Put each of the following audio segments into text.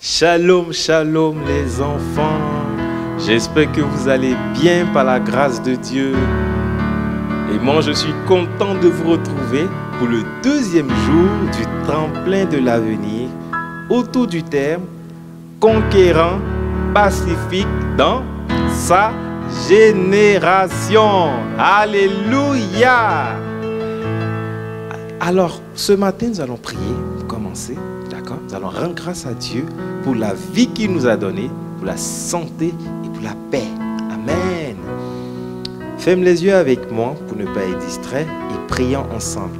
Shalom, shalom les enfants. J'espère que vous allez bien par la grâce de Dieu. Et moi, je suis content de vous retrouver pour le deuxième jour du tremplin de l'avenir autour du thème conquérant, pacifique dans sa génération. Alléluia. Alors, ce matin, nous allons prier pour commencer. D'accord? Nous allons rendre grâce à Dieu pour la vie qu'il nous a donnée, pour la santé et pour la paix. Amen. Ferme les yeux avec moi pour ne pas être distrait et prions ensemble.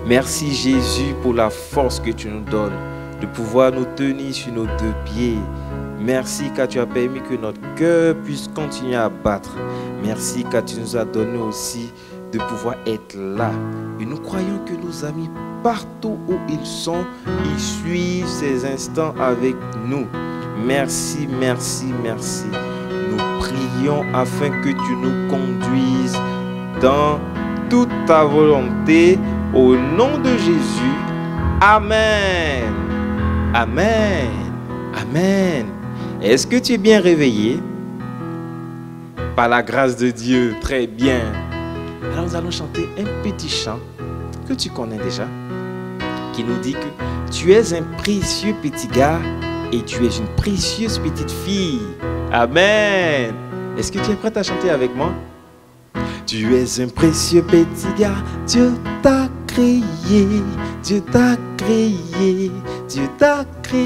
Merci Jésus pour la force que tu nous donnes de pouvoir nous tenir sur nos deux pieds. Merci car tu as permis que notre cœur puisse continuer à battre. Merci car tu nous as donné aussi de pouvoir être là. Et nous croyons que nos amis, partout où ils sont, ils suivent ces instants avec nous. Merci, merci, merci. Nous prions afin que tu nous conduises dans toute ta volonté. Au nom de Jésus. Amen. Amen. Amen. Est-ce que tu es bien réveillé? Par la grâce de Dieu. Très bien. Alors nous allons chanter un petit chant que tu connais déjà, qui nous dit que tu es un précieux petit gars et tu es une précieuse petite fille. Amen. Est-ce que tu es prête à chanter avec moi? Tu es un précieux petit gars, Dieu t'a créé, Dieu t'a créé, Dieu t'a créé.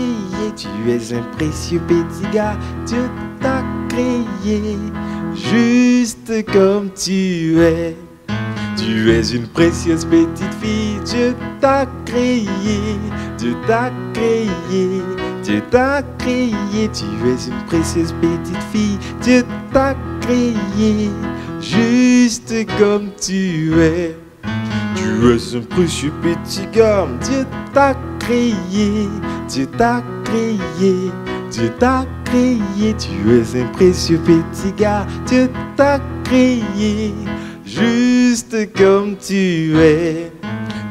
Tu es un précieux petit gars, Dieu t'a créé, juste comme tu es. Tu es une précieuse petite fille, Dieu t'a créé, Dieu t'a créé, Dieu t'a créé. Tu es une précieuse petite fille, Dieu t'a créé, juste comme tu es. Tu es un précieux petit gars, Dieu t'a créé, Dieu t'a créé, Dieu t'a créé. Tu es un précieux petit gars, Dieu t'a créé, juste comme tu es.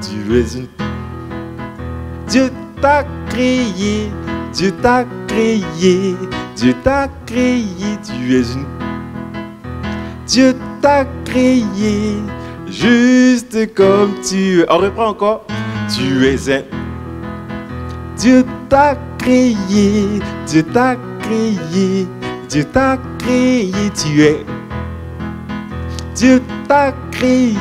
Tu es une... Dieu t'a créé, Dieu t'a créé, Dieu t'a créé. Tu es une... Dieu t'a créé, juste comme tu es. On reprend encore. Tu es un... Dieu t'a créé, Dieu t'a créé, Dieu t'a créé. Tu es... Dieu t'a créé,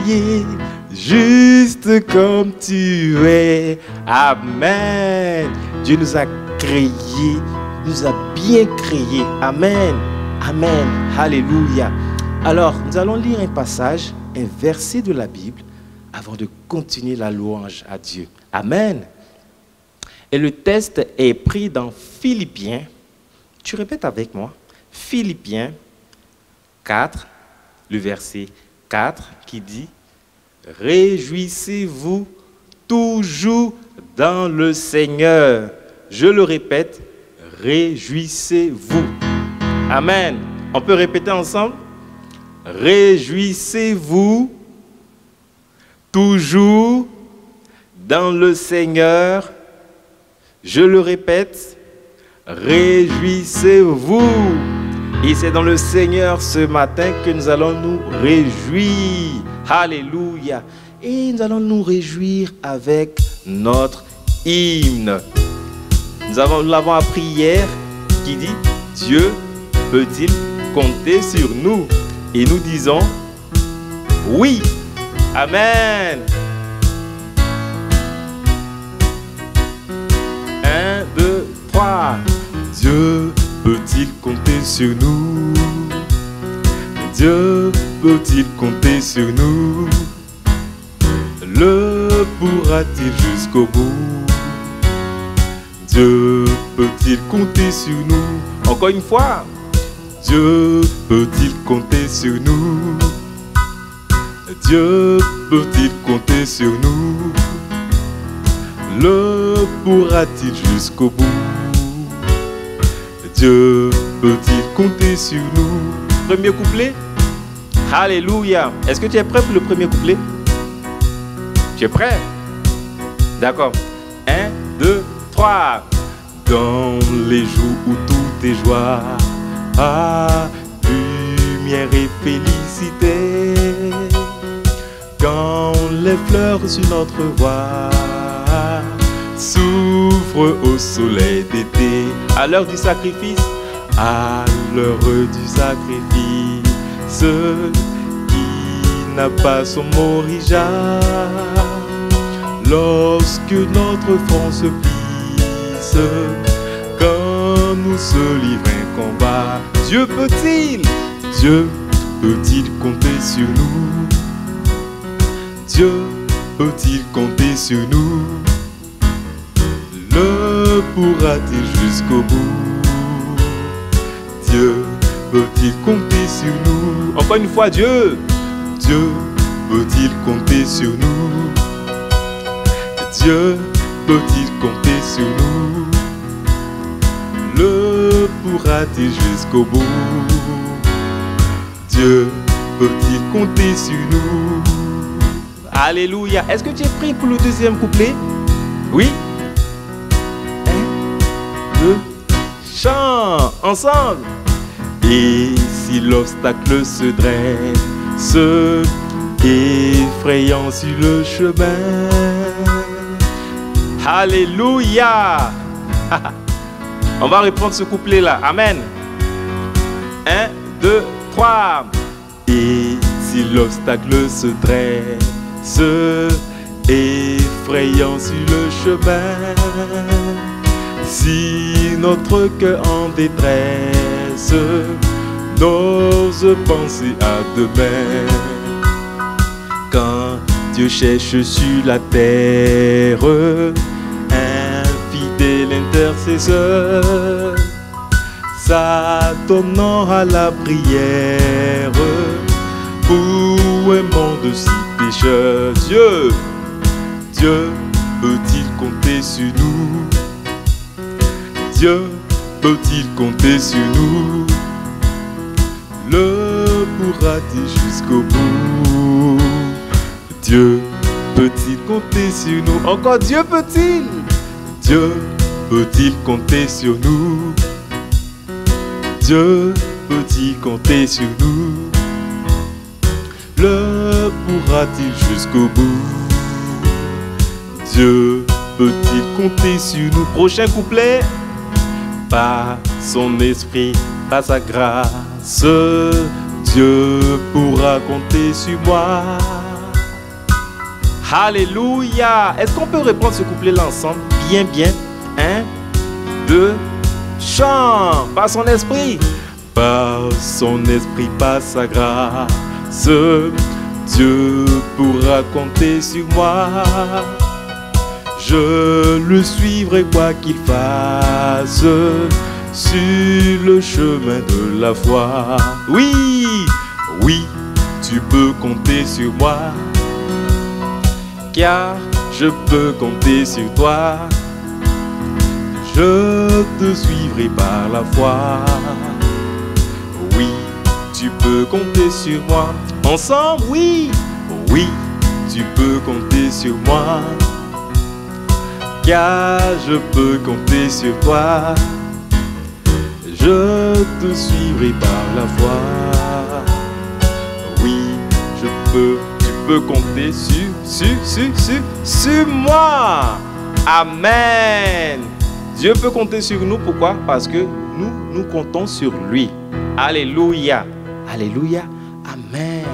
juste comme tu es. Amen. Dieu nous a créés, nous a bien créés. Amen. Amen. Alléluia. Alors, nous allons lire un passage, un verset de la Bible, avant de continuer la louange à Dieu. Amen. Et le texte est pris dans Philippiens. Tu répètes avec moi. Philippiens 4. Le verset 4 qui dit « Réjouissez-vous toujours dans le Seigneur. » Je le répète, réjouissez-vous. Amen. On peut répéter ensemble? Réjouissez-vous toujours dans le Seigneur. Je le répète, réjouissez-vous. Et c'est dans le Seigneur ce matin que nous allons nous réjouir. Alléluia. Et nous allons nous réjouir avec notre hymne. Nous l'avons appris hier qui dit « Dieu peut-il compter sur nous ?» Et nous disons « Oui ». Amen. 1, 2, 3. Dieu peut-il compter sur nous? Dieu peut-il compter sur nous? Le pourra-t-il jusqu'au bout? Dieu peut-il compter sur nous? Encore une fois. Dieu peut-il compter sur nous? Dieu peut-il compter sur nous? Le pourra-t-il jusqu'au bout? Dieu peut-il compter sur nous? Premier couplet. Alléluia. Est-ce que tu es prêt pour le premier couplet? Tu es prêt? D'accord. 1, 2, 3. Dans les jours où tout est joie, lumière et félicité, quand les fleurs sur notre voie s'ouvrent au soleil d'été, À l'heure du sacrifice. à l'heure du sacrifice, qui n'a pas son origine, lorsque notre front se plisse, quand nous se livrons un combat, Dieu peut-il? Dieu peut-il compter sur nous? Dieu peut-il compter sur nous? Le pourra-t-il jusqu'au bout? Dieu peut-il compter sur nous? Encore une fois, Dieu. Dieu peut-il compter sur nous? Dieu peut-il compter sur nous? Le pourra-t-il jusqu'au bout? Dieu peut-il compter sur nous? Alléluia. Est-ce que tu es prêt pour le deuxième couplet? Oui. 1, 2, chant ensemble. Et si l'obstacle se dresse, effrayant sur le chemin, Alléluia. On va reprendre ce couplet-là. Amen. 1, 2, 3. et si l'obstacle se dresse, effrayant sur le chemin, si notre cœur en détresse n'ose penser à demain, quand Dieu cherche sur la terre un fidèle intercesseur, s'adonnant à la prière pour un monde si pécheur, Dieu peut-il compter sur nous? Dieu peut-il compter sur nous? Le pourra-t-il jusqu'au bout? Dieu peut-il compter sur nous? Encore Dieu peut-il? Dieu peut-il compter sur nous? Dieu peut-il compter sur nous? Le pourra-t-il jusqu'au bout? Dieu peut-il compter sur nous? Prochain couplet. Par son esprit, par sa grâce, Dieu pourra compter sur moi. Alléluia. Est-ce qu'on peut reprendre ce couplet-là ensemble? Bien, bien. 1, 2, chant. Par son esprit. Par son esprit, par sa grâce, Dieu pourra compter sur moi. Je le suivrai quoi qu'il fasse sur le chemin de la foi. Oui, oui, tu peux compter sur moi, car je peux compter sur toi. Je te suivrai par la foi. Oui, tu peux compter sur moi. Ensemble, oui. Oui, tu peux compter sur moi, car je peux compter sur toi. Je te suivrai par la foi. Oui, tu peux compter Sur moi. Amen. Dieu peut compter sur nous. Pourquoi? Parce que nous comptons sur lui. Alléluia. Alléluia. Amen.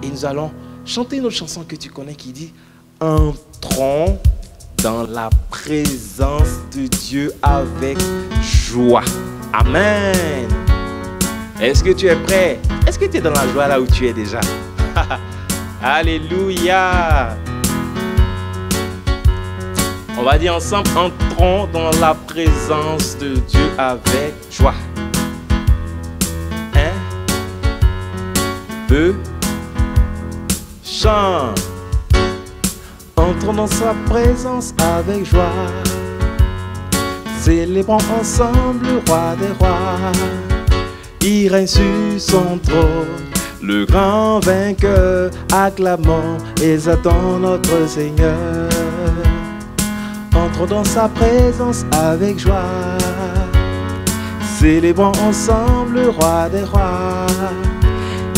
Et nous allons chanter une autre chanson que tu connais qui dit: entrons dans la présence de Dieu avec joie. Amen. Est-ce que tu es prêt? Est-ce que tu es dans la joie là où tu es déjà? Alléluia. On va dire ensemble: entrons dans la présence de Dieu avec joie. 2, chant. Entrons dans sa présence avec joie. Célébrons ensemble le roi des rois. Il règne sur son trône, le grand vainqueur. Acclamons, exaltons notre Seigneur. Entrons dans sa présence avec joie. Célébrons ensemble le roi des rois.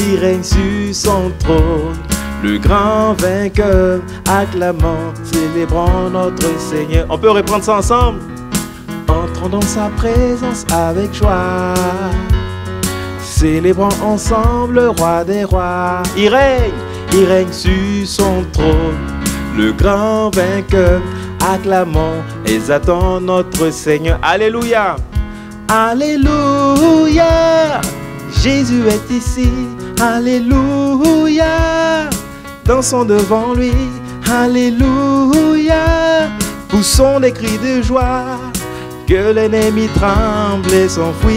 Il règne sur son trône, le grand vainqueur. Acclamons, célébrons notre Seigneur. On peut reprendre ça ensemble. Entrons dans sa présence avec joie. Célébrons ensemble le roi des rois. Il règne sur son trône, le grand vainqueur. Acclamons, exaltons notre Seigneur. Alléluia. Alléluia. Jésus est ici. Alléluia. Dansons devant lui. Alléluia. Poussons des cris de joie. Que l'ennemi tremble et s'enfuit.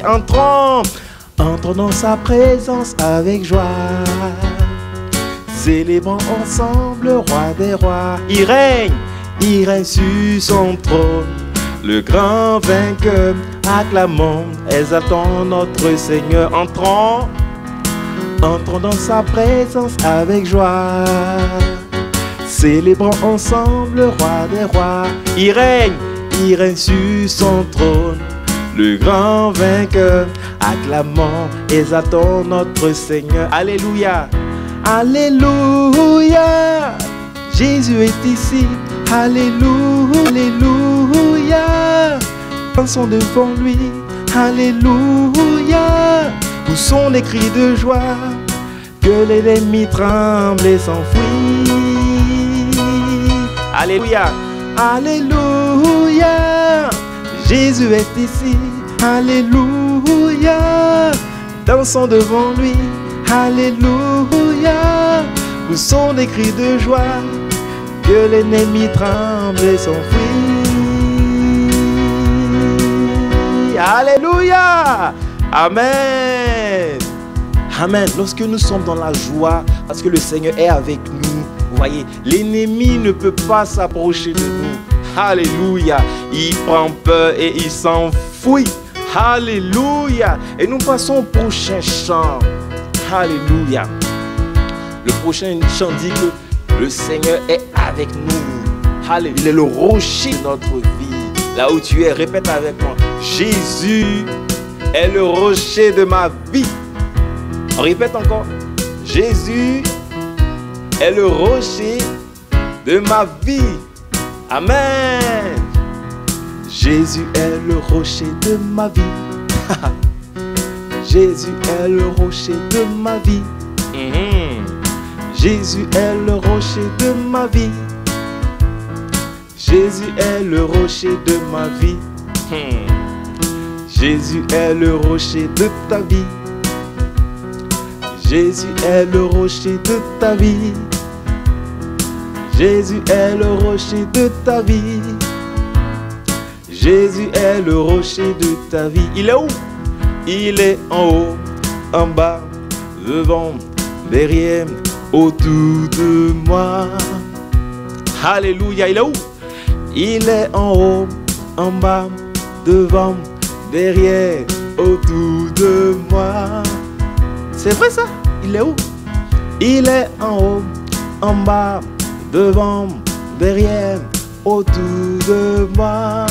Entrons dans sa présence avec joie. Célébrons ensemble le roi des rois. Il règne sur son trône, le grand vainqueur. Acclamons, exaltons notre Seigneur. Entrons dans sa présence avec joie. Célébrons ensemble le roi des rois. Il règne sur son trône, le grand vainqueur. Acclamons, exaltons notre Seigneur. Alléluia. Alléluia. Jésus est ici. Alléluia. Alléluia. Dansons devant lui. Alléluia. Poussons des cris de joie. Que l'ennemi tremble et s'enfuit. Alléluia. Alléluia. Jésus est ici. Alléluia. Dansons devant lui. Alléluia. Poussons des cris de joie. Que l'ennemi tremble et s'enfuit. Alléluia. Amen. Amen. Lorsque nous sommes dans la joie, parce que le Seigneur est avec nous, vous voyez, l'ennemi ne peut pas s'approcher de nous. Alléluia. Il prend peur et il s'enfuit. Alléluia. Et nous passons au prochain chant. Alléluia. Le prochain chant dit que le Seigneur est avec nous. Alléluia. Il est le rocher de notre vie. Là où tu es, répète avec moi. Jésus est le rocher de ma vie. On répète encore. Jésus est le rocher de ma vie. Amen. Jésus est le rocher de ma vie. Jésus est le rocher de ma vie. Jésus est le rocher de ma vie. Jésus est le rocher de ma vie. Jésus est le rocher de ta vie. Jésus est le rocher de ta vie. Jésus est le rocher de ta vie. Jésus est le rocher de ta vie. Il est où? Il est en haut, en bas, devant, derrière, autour de moi. Alléluia. Il est où? Il est en haut, en bas, devant, derrière, autour de moi. C'est vrai ça? Il est où? Il est en haut, en bas, devant, derrière, autour de moi.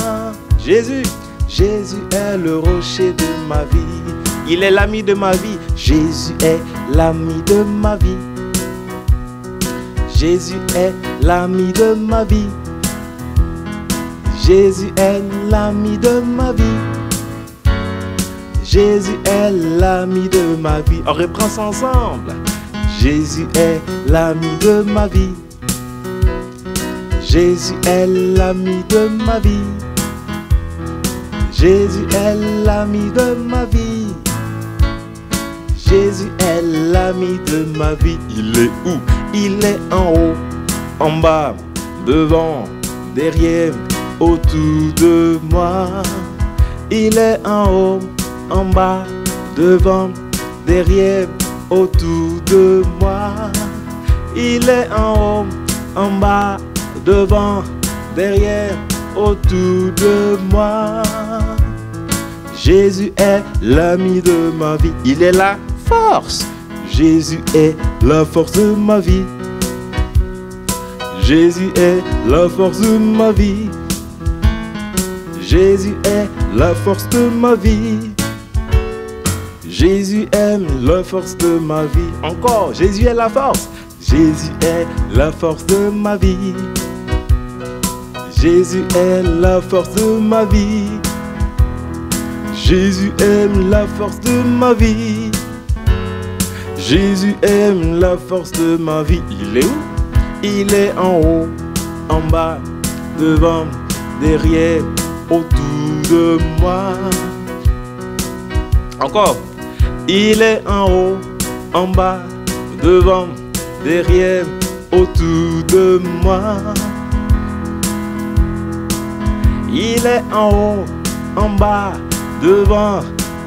Jésus, Jésus est le rocher de ma vie. Il est l'ami de ma vie. Jésus est l'ami de ma vie. Jésus est l'ami de ma vie. Jésus est l'ami de ma vie. Jésus est l'ami de ma vie. On reprend ça ensemble. Jésus est l'ami de ma vie. Jésus est l'ami de ma vie. Jésus est l'ami de ma vie. Jésus est l'ami de ma vie. Il est où? Il est en haut, en bas, devant, derrière, autour de moi. Il est en haut, en bas, devant, derrière, autour de moi. Il est en haut, en bas, devant, derrière, autour de moi. Jésus est l'ami de ma vie. Il est la force. Jésus est la force de ma vie. Jésus est la force de ma vie. Jésus est la force de ma vie. Jésus aime la force de ma vie. Encore, Jésus est la force. Jésus est la force de ma vie. Jésus est la force de ma vie. Jésus aime la force de ma vie. Jésus aime la force de ma vie. Il est où? Il est en haut, en bas, devant, derrière, autour de moi. Encore. Il est en haut, en bas, devant, derrière, autour de moi. Il est en haut, en bas, devant,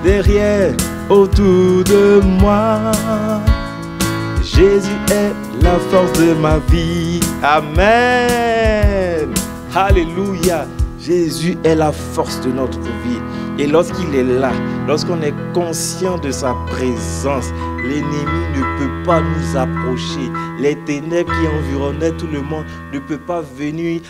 derrière, autour de moi. Jésus est la force de ma vie. Amen. Alléluia. Jésus est la force de notre vie. Et lorsqu'il est là, lorsqu'on est conscient de sa présence, l'ennemi ne peut pas nous approcher. Les ténèbres qui environnaient tout le monde ne peuvent pas venir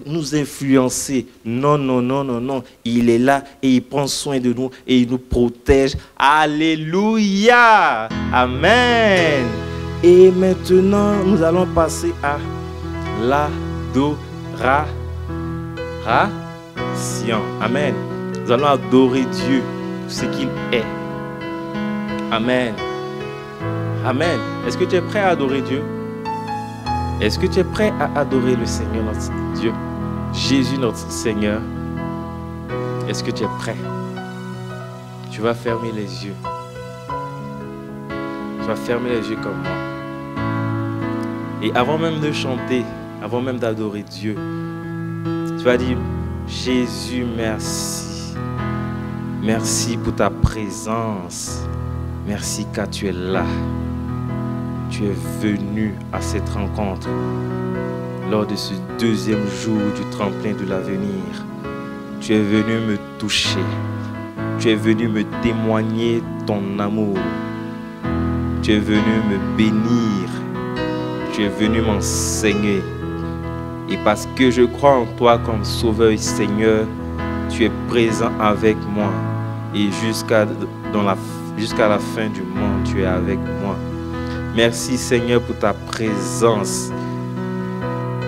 nous influencer. Non, non, non, non, non. Il est là et il prend soin de nous et il nous protège. Alléluia. Amen. Et maintenant, nous allons passer à l'adoration. Amen. Nous allons adorer Dieu pour ce qu'il est. Amen. Amen. Est-ce que tu es prêt à adorer Dieu? Est-ce que tu es prêt à adorer le Seigneur, notre Dieu? Jésus, notre Seigneur. Est-ce que tu es prêt? Tu vas fermer les yeux. Tu vas fermer les yeux comme moi. Et avant même de chanter, avant même d'adorer Dieu, tu vas dire: Jésus, merci. Merci pour ta présence. Merci car tu es là. Tu es venu à cette rencontre lors de ce deuxième jour du tremplin de l'avenir. Tu es venu me toucher. Tu es venu me témoigner ton amour. Tu es venu me bénir. Tu es venu m'enseigner. Et parce que je crois en toi comme Sauveur et Seigneur, tu es présent avec moi. Et jusqu'à la fin du monde, tu es avec moi. Merci Seigneur pour ta présence.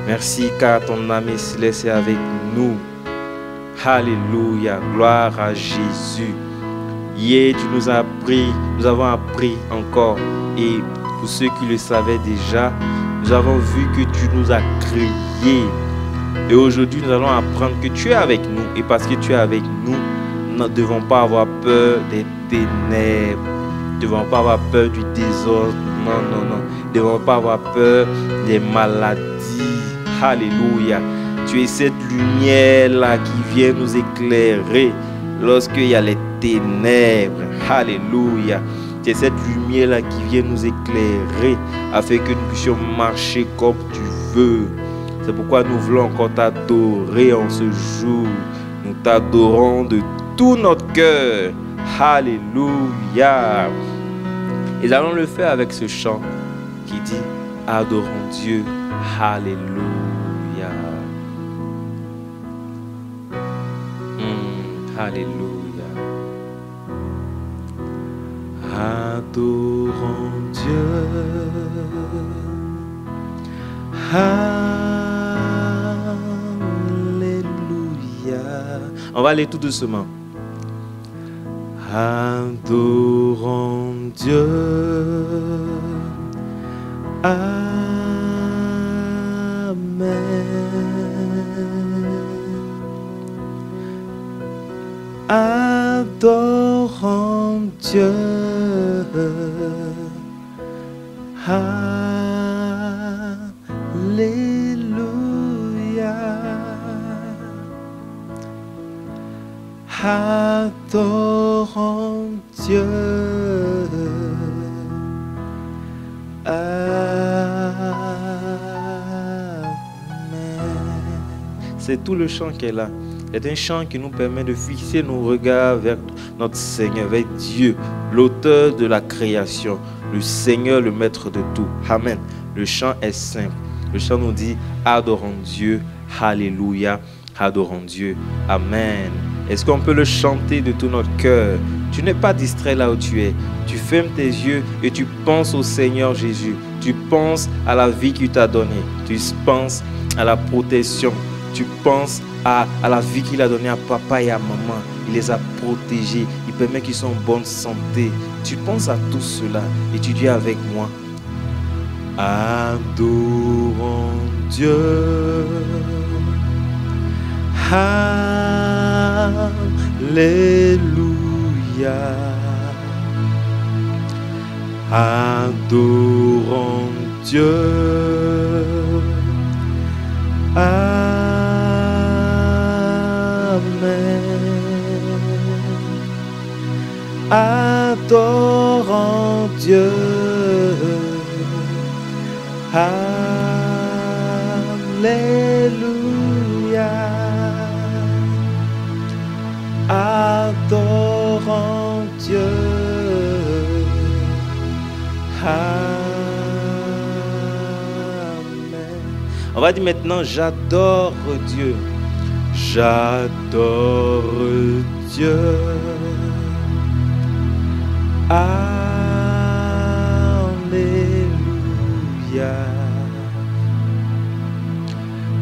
Merci car ton âme céleste est avec nous. Alléluia, gloire à Jésus. Hier, tu nous as appris, nous avons appris encore. Et pour ceux qui le savaient déjà, nous avons vu que tu nous as créés. Et aujourd'hui, nous allons apprendre que tu es avec nous. Et parce que tu es avec nous, nous ne devons pas avoir peur des ténèbres. Nous ne devons pas avoir peur du désordre. Non, non, non. Nous ne devons pas avoir peur des maladies. Alléluia. Tu es cette lumière-là qui vient nous éclairer lorsqu'il y a les ténèbres. Alléluia. Tu es cette lumière-là qui vient nous éclairer afin que nous puissions marcher comme tu veux. C'est pourquoi nous voulons encore t'adorer en ce jour. Nous t'adorons de tout notre cœur. Alléluia. Et nous allons le faire avec ce chant qui dit: adorons Dieu. Alléluia. Alléluia. Adorons Dieu. Alléluia. On va aller tout doucement. Adorons Dieu. Amen. Adorons Dieu. Alléluia. Adorons Dieu. C'est tout le chant qui est là. C'est un chant qui nous permet de fixer nos regards vers notre Seigneur, vers Dieu, l'auteur de la création, le Seigneur, le maître de tout. Amen. Le chant est simple. Le chant nous dit adorons Dieu. Alléluia. Adorons Dieu. Amen. Est-ce qu'on peut le chanter de tout notre cœur? Tu n'es pas distrait là où tu es. Tu fermes tes yeux et tu penses au Seigneur Jésus. Tu penses à la vie qu'il t'a donnée. Tu penses à la protection. Tu penses à la vie qu'il a donnée à papa et à maman. Il les a protégés. Il permet qu'ils soient en bonne santé. Tu penses à tout cela et tu dis avec moi: adorons Dieu. Alléluia. Adorons Dieu. Adorons Dieu. Alléluia. Adorons Dieu. Amen. On va dire maintenant: j'adore Dieu. J'adore Dieu. Alléluia.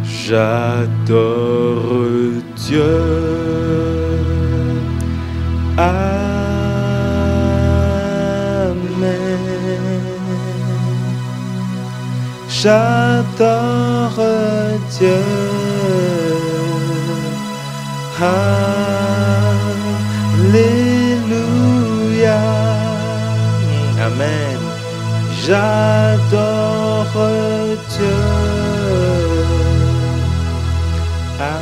J'adore Dieu. Amen. J'adore Dieu. Alléluia. Amen. J'adore Dieu. Amen.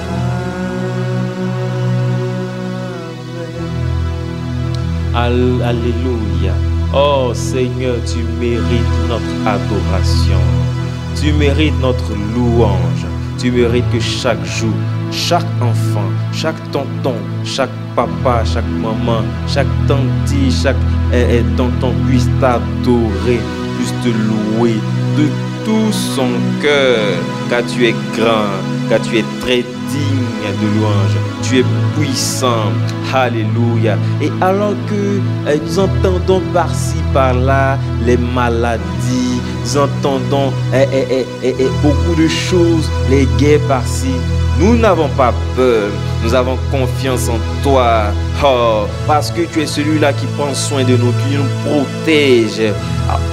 Alléluia. Oh Seigneur, tu mérites notre adoration. Tu mérites notre louange. Tu mérites que chaque jour, chaque enfant, chaque tonton, chaque papa, chaque maman, chaque tanti, chaque tonton puisse t'adorer, puisse te louer de tout son cœur, car tu es grand, car tu es très digne de louange, tu es puissant. Alléluia. Et alors que nous entendons par-ci, par-là les maladies, nous entendons beaucoup de choses, les guerres par-ci, nous n'avons pas peur, nous avons confiance en toi. Oh, parce que tu es celui-là qui prend soin de nous, qui nous protège.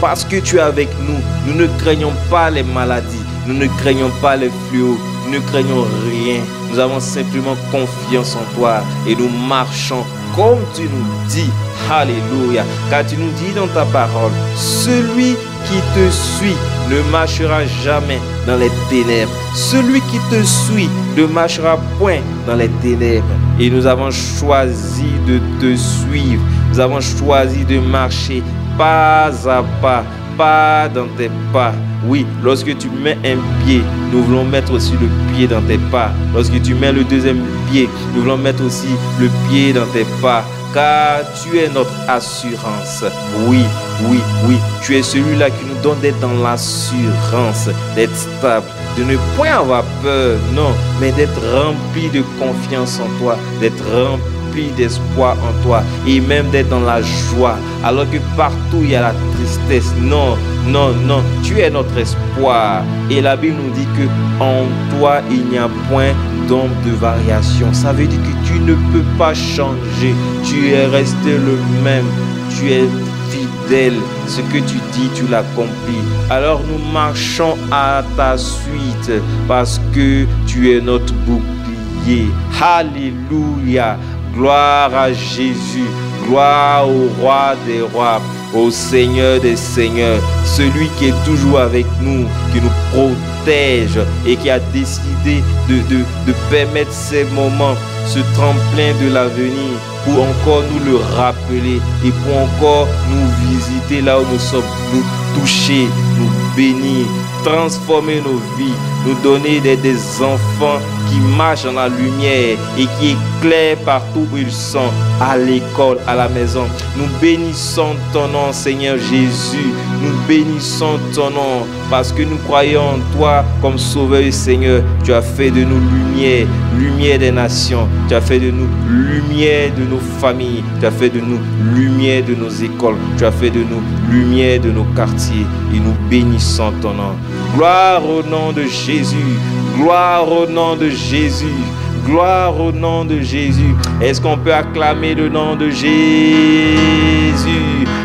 Parce que tu es avec nous, nous ne craignons pas les maladies, nous ne craignons pas les fléaux, nous ne craignons rien. Nous avons simplement confiance en toi et nous marchons comme tu nous dis. Alléluia. Car tu nous dis dans ta parole: celui qui te suit ne marchera jamais dans les ténèbres. Celui qui te suit ne marchera point dans les ténèbres. Et nous avons choisi de te suivre. Nous avons choisi de marcher pas à pas, pas dans tes pas. Oui, lorsque tu mets un pied, nous voulons mettre aussi le pied dans tes pas. Lorsque tu mets le deuxième pied, nous voulons mettre aussi le pied dans tes pas. Car tu es notre assurance. Oui, oui, oui. Tu es celui-là qui nous donne d'être dans l'assurance, d'être stable, de ne point avoir peur, non, mais d'être rempli de confiance en toi, d'être rempli d'espoir en toi et même d'être dans la joie. Alors que partout il y a la tristesse. Non, non, non. Tu es notre espoir. Et la Bible nous dit que en toi il n'y a point d'ombre de variation. Ça veut dire que tu ne peux pas changer. Tu es resté le même. Tu es fidèle. Ce que tu dis, tu l'accomplis. Alors nous marchons à ta suite parce que tu es notre bouclier. Alléluia. Gloire à Jésus. Gloire au roi des rois, au Seigneur des seigneurs, celui qui est toujours avec nous, qui nous protège et qui a décidé de permettre ces moments ce tremplin de l'avenir, pour encore nous le rappeler et pour encore nous visiter là où nous sommes, nous toucher, nous bénir, transformer nos vies, nous donner des enfants qui marchent dans la lumière et qui éclairent partout où ils sont, à l'école, à la maison. Nous bénissons ton nom, Seigneur Jésus. Nous bénissons ton nom parce que nous croyons en toi comme Sauveur et Seigneur. Tu as fait de nous lumière, lumière des nations. Tu as fait de nous lumière de nos familles. Tu as fait de nous lumière de nos écoles. Tu as fait de nous lumière de nos quartiers. Et nous bénissons ton nom. Gloire au nom de Jésus. Gloire au nom de Jésus. Gloire au nom de Jésus. Est-ce qu'on peut acclamer le nom de Jésus?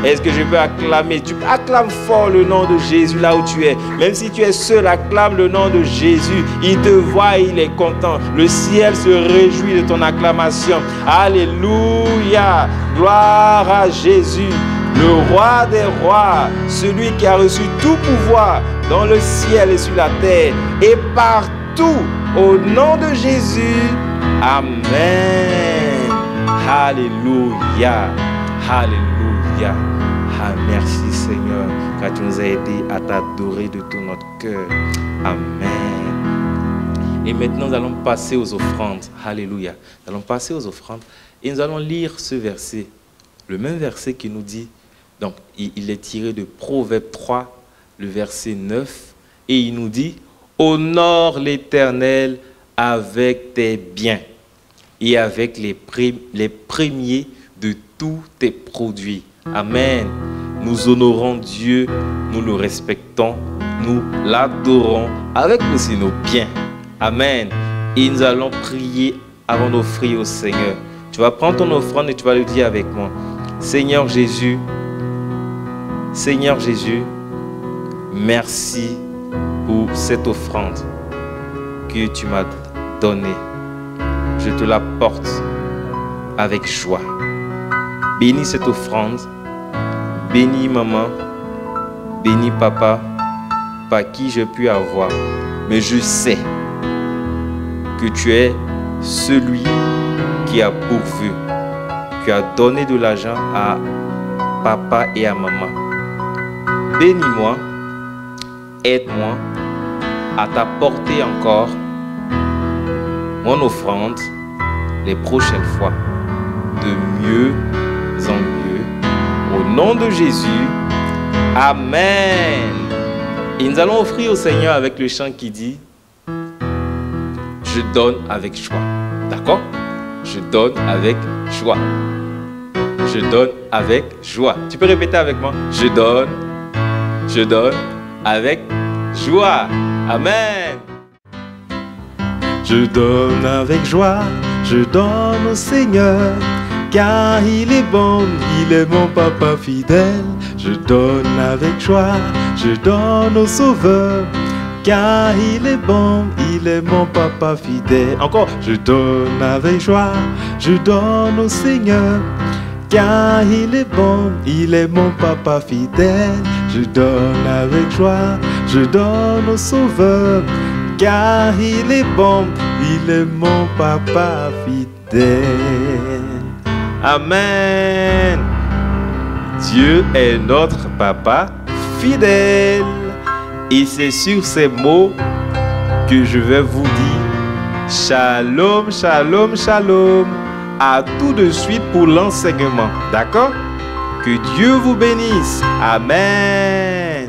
Est-ce que je peux acclamer? Tu acclames fort le nom de Jésus là où tu es. Même si tu es seul, acclame le nom de Jésus. Il te voit et il est content. Le ciel se réjouit de ton acclamation. Alléluia. Gloire à Jésus, le roi des rois, celui qui a reçu tout pouvoir dans le ciel et sur la terre et partout. Au nom de Jésus. Amen. Alléluia. Alléluia. Ah, merci Seigneur, car tu nous as aidés à t'adorer de tout notre cœur. Amen. Et maintenant, nous allons passer aux offrandes. Alléluia. Nous allons passer aux offrandes et nous allons lire ce verset. Le même verset qui nous dit, donc il est tiré de Proverbe 3, le verset 9, et il nous dit: honore l'Éternel avec tes biens et avec les premiers de tous tes produits. Amen. Nous honorons Dieu, nous le respectons, nous l'adorons avec aussi nos biens. Amen. Et nous allons prier avant d'offrir au Seigneur. Tu vas prendre ton offrande et tu vas le dire avec moi. Seigneur Jésus, merci pour cette offrande que tu m'as donnée. Je te la porte avec joie. Bénis cette offrande. Bénis maman. Bénis papa. Pas qui je puis avoir. Mais je sais que tu es celui qui a pourvu. Tu as donné de l'argent à papa et à maman. Bénis-moi. Aide-moi à t'apporter encore mon offrande les prochaines fois, de mieux en mieux. Au nom de Jésus, Amen. Et nous allons offrir au Seigneur avec le chant qui dit: je donne avec joie. D'accord? Je donne avec joie. Je donne avec joie. Tu peux répéter avec moi? Je donne avec joie. Amen. Je donne avec joie, je donne au Seigneur, car il est bon, il est mon papa fidèle. Je donne avec joie, je donne au Sauveur, car il est bon, il est mon papa fidèle. Encore, je donne avec joie, je donne au Seigneur, car il est bon, il est mon papa fidèle. Je donne avec joie, je donne au Sauveur, car il est bon, il est mon papa fidèle. Amen. Dieu est notre papa fidèle. Et c'est sur ces mots que je vais vous dire shalom, shalom, shalom. À tout de suite pour l'enseignement. D'accord? Que Dieu vous bénisse. Amen.